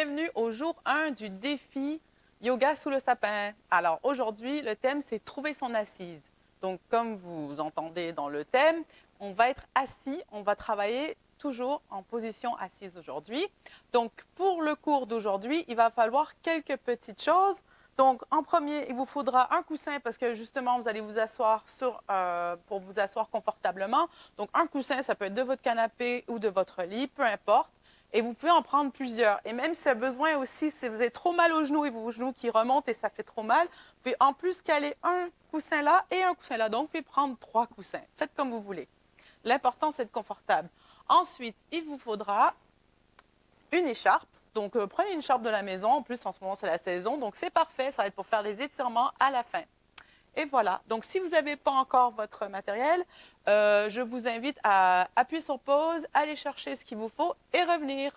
bienvenue au jour 1 du défi Yoga sous le sapin. Alors aujourd'hui, le thème c'est trouver son assise. Donc comme vous entendez dans le thème, on va être assis, on va travailler toujours en position assise aujourd'hui. Donc pour le cours d'aujourd'hui, il va falloir quelques petites choses. Donc en premier, il vous faudra un coussin parce que justement, vous allez vous asseoir pour vous asseoir confortablement. Donc un coussin, ça peut être de votre canapé ou de votre lit, peu importe. Et vous pouvez en prendre plusieurs. Et même si vous avez besoin aussi, si vous avez trop mal aux genoux et vos genoux qui remontent et ça fait trop mal, vous pouvez en plus caler un coussin là et un coussin là. Donc, vous pouvez prendre 3 coussins. Faites comme vous voulez. L'important, c'est d'être confortable. Ensuite, il vous faudra une écharpe. Donc, prenez une écharpe de la maison. En plus, en ce moment, c'est la saison. Donc, c'est parfait. Ça va être pour faire les étirements à la fin. Et voilà. Donc, si vous n'avez pas encore votre matériel, je vous invite à appuyer sur pause, aller chercher ce qu'il vous faut et revenir.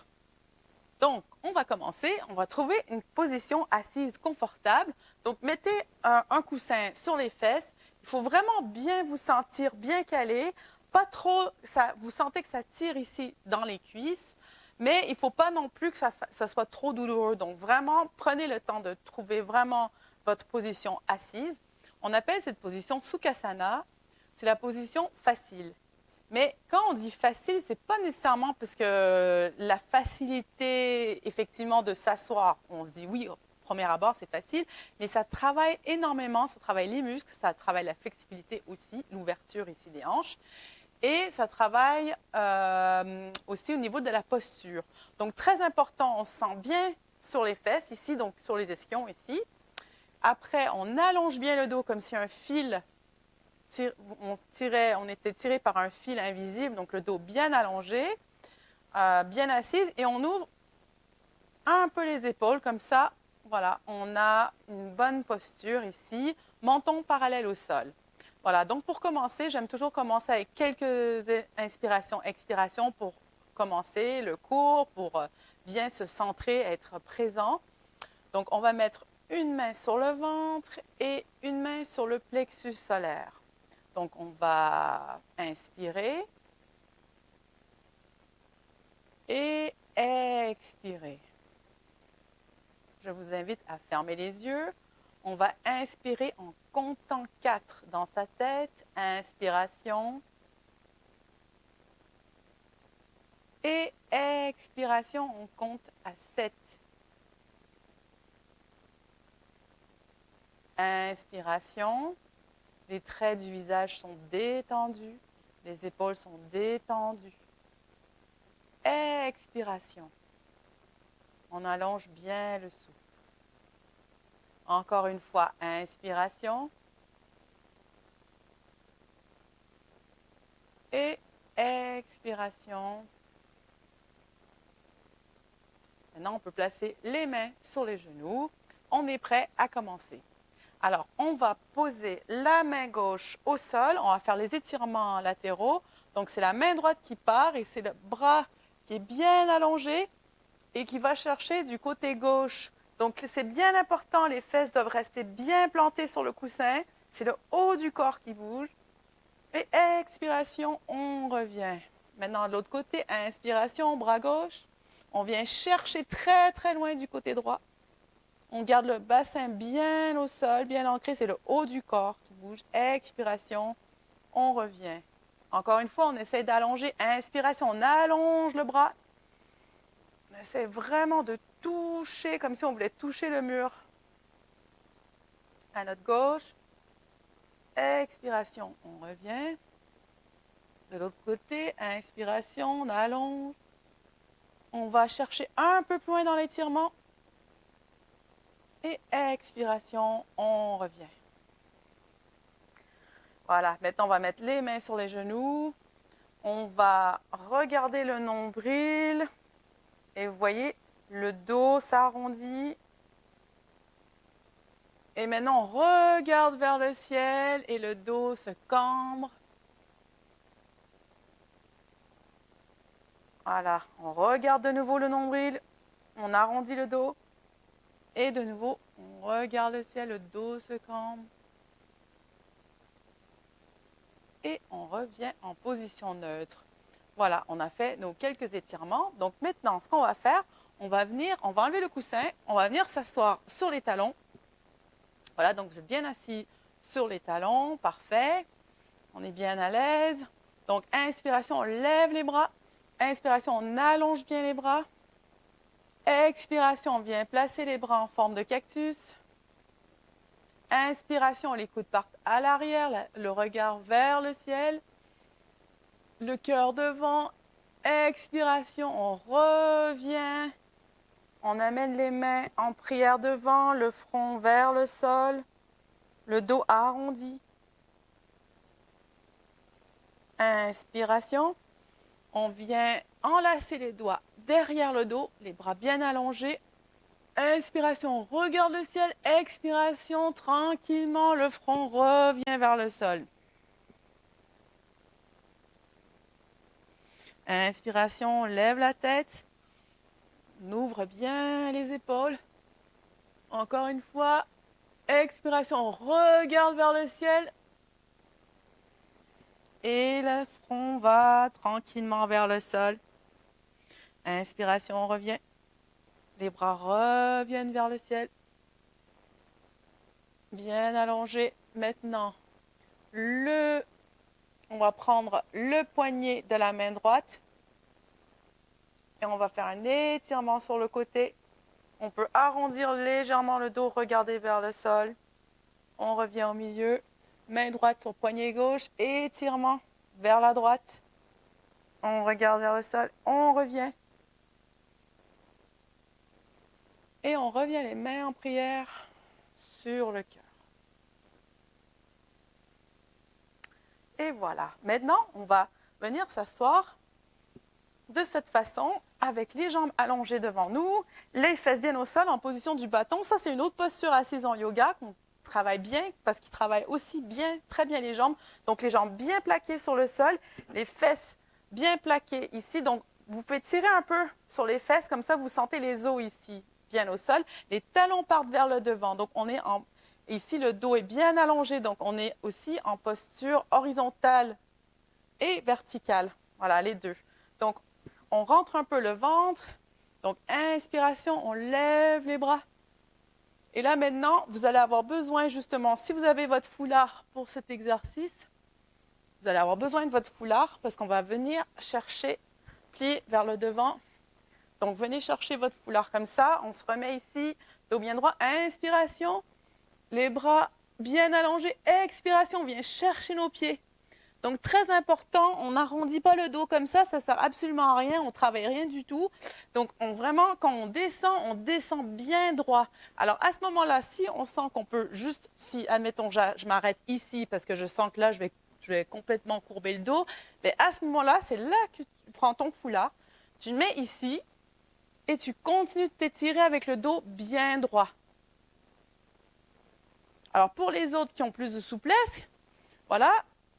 Donc, on va commencer. On va trouver une position assise confortable. Donc, mettez un coussin sur les fesses. Il faut vraiment bien vous sentir bien calé. Pas trop, vous sentez que ça tire ici dans les cuisses, mais il ne faut pas non plus que ça soit trop douloureux. Donc, vraiment, prenez le temps de trouver vraiment votre position assise. On appelle cette position Sukhasana. C'est la position facile. Mais quand on dit facile, ce n'est pas nécessairement parce que la facilité, effectivement, de s'asseoir, on se dit oui, au premier abord, c'est facile, mais ça travaille énormément, ça travaille les muscles, ça travaille la flexibilité aussi, l'ouverture ici des hanches, et ça travaille aussi au niveau de la posture. Donc, très important, on se sent bien sur les fesses ici, donc sur les ischions ici. Après, on allonge bien le dos comme si un fil on était tiré par un fil invisible, donc le dos bien allongé, bien assise, et on ouvre un peu les épaules, comme ça, voilà, on a une bonne posture ici, menton parallèle au sol. Voilà, donc pour commencer, j'aime toujours commencer avec quelques inspirations, expirations pour commencer le cours, pour bien se centrer, être présent. Donc, on va mettre une main sur le ventre et une main sur le plexus solaire. Donc, on va inspirer et expirer. Je vous invite à fermer les yeux. On va inspirer en comptant 4 dans sa tête. Inspiration. Et expiration, on compte à 7. Inspiration. Les traits du visage sont détendus. Les épaules sont détendues. Expiration. On allonge bien le souffle. Encore une fois, inspiration. Et expiration. Maintenant, on peut placer les mains sur les genoux. On est prêt à commencer. Alors, on va poser la main gauche au sol. On va faire les étirements latéraux. Donc, c'est la main droite qui part et c'est le bras qui est bien allongé et qui va chercher du côté gauche. Donc, c'est bien important. Les fesses doivent rester bien plantées sur le coussin. C'est le haut du corps qui bouge. Et expiration, on revient. Maintenant, de l'autre côté, inspiration, bras gauche. On vient chercher très, très loin du côté droit. On garde le bassin bien au sol, bien ancré. C'est le haut du corps qui bouge. Expiration, on revient. Encore une fois, on essaie d'allonger. Inspiration, on allonge le bras. On essaie vraiment de toucher, comme si on voulait toucher le mur. À notre gauche. Expiration, on revient. De l'autre côté, inspiration, on allonge. On va chercher un peu plus loin dans l'étirement. Et expiration, on revient. Voilà, maintenant on va mettre les mains sur les genoux. On va regarder le nombril. Et vous voyez, le dos s'arrondit. Et maintenant, on regarde vers le ciel et le dos se cambre. Voilà, on regarde de nouveau le nombril. On arrondit le dos. Et de nouveau, on regarde le ciel, le dos se cambre. Et on revient en position neutre. Voilà, on a fait nos quelques étirements. Donc maintenant, ce qu'on va faire, on va enlever le coussin, on va venir s'asseoir sur les talons. Voilà, donc vous êtes bien assis sur les talons, parfait. On est bien à l'aise. Donc, inspiration, on lève les bras. Inspiration, on allonge bien les bras. Expiration, on vient placer les bras en forme de cactus. Inspiration, les coudes partent à l'arrière, le regard vers le ciel. Le cœur devant. Expiration, on revient. On amène les mains en prière devant, le front vers le sol, le dos arrondi. Inspiration, on vient enlacer les doigts derrière le dos, les bras bien allongés. Inspiration, on regarde le ciel. Expiration, tranquillement, le front revient vers le sol. Inspiration, on lève la tête. On ouvre bien les épaules. Encore une fois. Expiration, on regarde vers le ciel. Et le front va tranquillement vers le sol. Inspiration, on revient. Les bras reviennent vers le ciel. Bien allongé. Maintenant, on va prendre le poignet de la main droite. Et on va faire un étirement sur le côté. On peut arrondir légèrement le dos, regarder vers le sol. On revient au milieu. Main droite sur poignet gauche. Étirement vers la droite. On regarde vers le sol. On revient. Et on revient les mains en prière sur le cœur. Et voilà. Maintenant, on va venir s'asseoir de cette façon, avec les jambes allongées devant nous, les fesses bien au sol en position du bâton. Ça, c'est une autre posture assise en yoga qu'on travaille bien parce qu'il travaille aussi bien, très bien les jambes. Donc, les jambes bien plaquées sur le sol, les fesses bien plaquées ici. Donc, vous pouvez tirer un peu sur les fesses, comme ça, vous sentez les os ici, bien au sol. Les talons partent vers le devant. Donc, ici, le dos est bien allongé. Donc, on est aussi en posture horizontale et verticale. Voilà, les deux. Donc, on rentre un peu le ventre. Donc, inspiration, on lève les bras. Et là, maintenant, vous allez avoir besoin, justement, si vous avez votre foulard pour cet exercice, vous allez avoir besoin de votre foulard parce qu'on va venir chercher, plier vers le devant. Donc, venez chercher votre foulard comme ça. On se remet ici, dos bien droit. Inspiration, les bras bien allongés. Expiration, on vient chercher nos pieds. Donc, très important, on n'arrondit pas le dos comme ça ne sert absolument à rien, on ne travaille rien du tout. Donc, vraiment, quand on descend bien droit. Alors, à ce moment-là, si on sent qu'on peut juste, si, admettons, je m'arrête ici parce que je sens que là, je vais complètement courber le dos, mais à ce moment-là, c'est là que tu prends ton foulard, tu le mets ici et tu continues de t'étirer avec le dos bien droit. Alors, pour les autres qui ont plus de souplesse, voilà,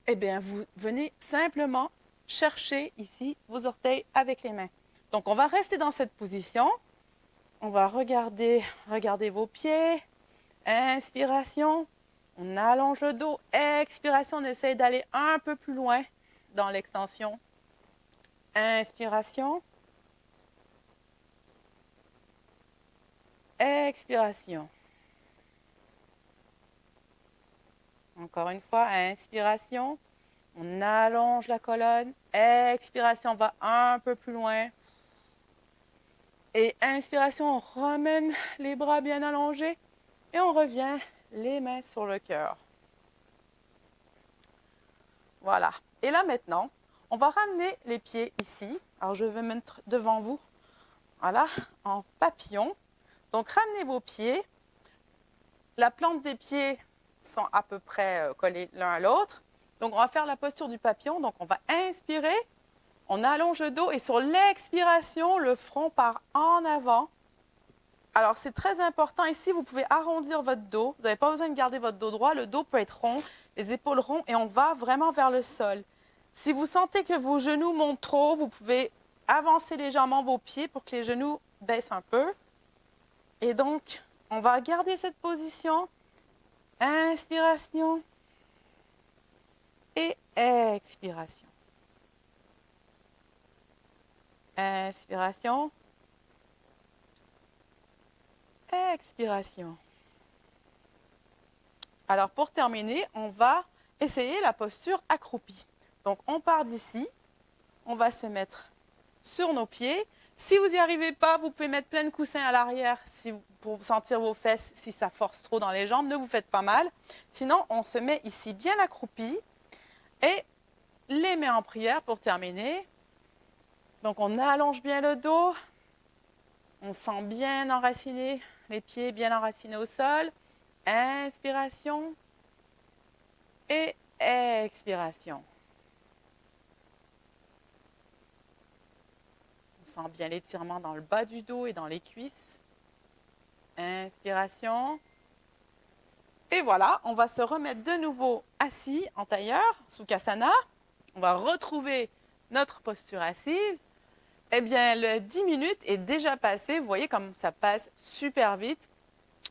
eh bien, vous venez simplement chercher ici vos orteils avec les mains. Donc, on va rester dans cette position. On va regarder vos pieds. Inspiration, on allonge le dos. Expiration, on essaie d'aller un peu plus loin dans l'extension. Inspiration. Expiration. Encore une fois, inspiration, on allonge la colonne. Expiration, on va un peu plus loin. Et inspiration, on ramène les bras bien allongés. Et on revient les mains sur le cœur. Voilà. Et là maintenant, on va ramener les pieds ici. Alors je vais mettre devant vous, voilà, en papillon. Donc ramenez vos pieds. La plante des pieds sont à peu près collés l'un à l'autre. Donc, on va faire la posture du papillon. Donc, on va inspirer, on allonge le dos et sur l'expiration, le front part en avant. Alors, c'est très important. Ici, vous pouvez arrondir votre dos. Vous n'avez pas besoin de garder votre dos droit. Le dos peut être rond, les épaules rondes et on va vraiment vers le sol. Si vous sentez que vos genoux montent trop, vous pouvez avancer légèrement vos pieds pour que les genoux baissent un peu. Et donc, on va garder cette position. Inspiration et expiration. Inspiration. Expiration. Alors, pour terminer, on va essayer la posture accroupie. Donc, on part d'ici. On va se mettre sur nos pieds. Si vous n'y arrivez pas, vous pouvez mettre plein de coussins à l'arrière pour sentir vos fesses si ça force trop dans les jambes. Ne vous faites pas mal. Sinon, on se met ici bien accroupi et les mains en prière pour terminer. Donc, on allonge bien le dos. On sent bien enraciné, les pieds bien enracinés au sol. Inspiration et expiration. On sent bien l'étirement dans le bas du dos et dans les cuisses. Inspiration. Et voilà, on va se remettre de nouveau assis en tailleur, Sukhasana. On va retrouver notre posture assise. Eh bien, le 10 minutes est déjà passé. Vous voyez comme ça passe super vite.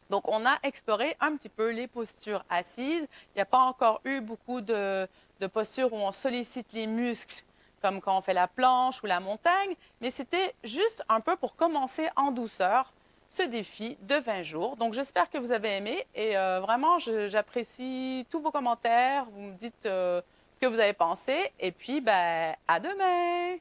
Donc, on a exploré un petit peu les postures assises. Il n'y a pas encore eu beaucoup de postures où on sollicite les muscles, comme quand on fait la planche ou la montagne. Mais c'était juste un peu pour commencer en douceur ce défi de 20 jours. Donc, j'espère que vous avez aimé. Et vraiment, j'apprécie tous vos commentaires. Vous me dites ce que vous avez pensé. Et puis, ben, à demain!